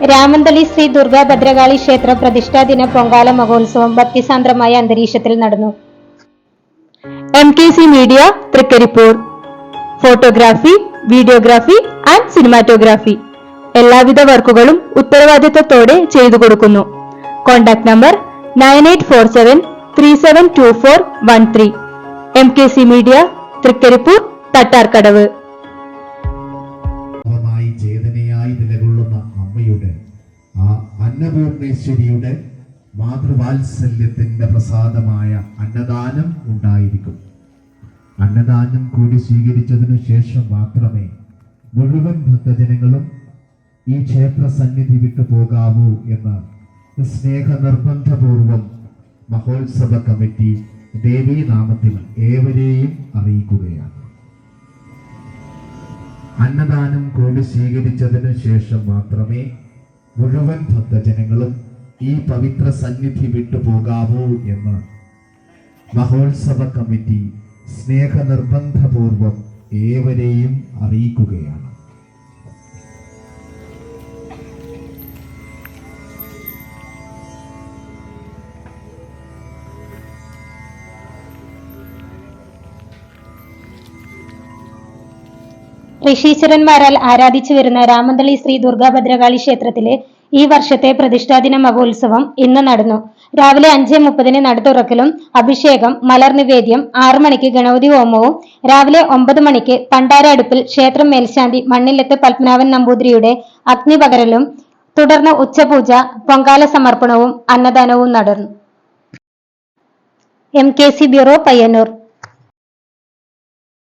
രാമന്തളി ശ്രീ ദുർഗാ ഭദ്രകാളി ക്ഷേത്ര പ്രതിഷ്ഠാദിന പൊങ്കാല മഹോത്സവം ഭക്തിസാന്ദ്രമായ അന്തരീക്ഷത്തിൽ നടന്നു. MKC media Thrikaripur. Photography, videography and cinematography എല്ലാവിധ വർക്കുകളും ഉത്തരവാദിത്തത്തോടെ ചെയ്തു കൊടുക്കുന്നു. Contact number 9847372413. MKC media Thrikaripur, Thattarkadavu. ചേതനയായി നിലകൊള്ളുന്ന അമ്മയുടെ ആ അന്നപൂർണേശ്വരിയുടെ മാതൃവാത്സല്യത്തിന്റെ പ്രസാദമായ അന്നദാനം ഉണ്ടായിരിക്കും. അന്നദാനം കൂടി സ്വീകരിച്ചതിനു ശേഷം മാത്രമേ മുഴുവൻ ഭക്തജനങ്ങളും ഈ ക്ഷേത്ര സന്നിധി വിട്ടു പോകാവൂ എന്ന് സ്നേഹ നിർബന്ധപൂർവം മഹോത്സവ കമ്മിറ്റി ദേവീനാമത്തിൽ ഏവരെയും അറിയിക്കുകയാണ്. അന്നദാനം കൂടി സ്വീകരിച്ചതിനു ശേഷം മാത്രമേ മുഴുവൻ ഭക്തജനങ്ങളും ഈ പവിത്ര സന്നിധി വിട്ടുപോകാവൂ എന്ന് മഹോത്സവ കമ്മിറ്റി സ്നേഹ നിർബന്ധപൂർവം ഏവരെയും അറിയിക്കുകയാണ്. ഋഷീശ്വരന്മാരാൽ ആരാധിച്ചു വരുന്ന രാമന്തളി ശ്രീ ദുർഗാ ഭദ്രകാളി ക്ഷേത്രത്തിലെ ഈ വർഷത്തെ പ്രതിഷ്ഠാദിന മഹോത്സവം ഇന്ന് നടന്നു. രാവിലെ 5:30 നട തുറക്കലും അഭിഷേകം, മലർ നിവേദ്യം, 6 മണിക്ക് ഗണപതി ഹോമവും, രാവിലെ 9 മണിക്ക് പണ്ടാര അടുപ്പിൽ ക്ഷേത്രം മേൽശാന്തി മണ്ണിലത്ത് പത്മനാഭൻ നമ്പൂതിരിയുടെ അഗ്നി പകരലും, തുടർന്ന് ഉച്ചപൂജ, പൊങ്കാല സമർപ്പണവും അന്നദാനവും നടന്നു. MKC bureau, Payyanur.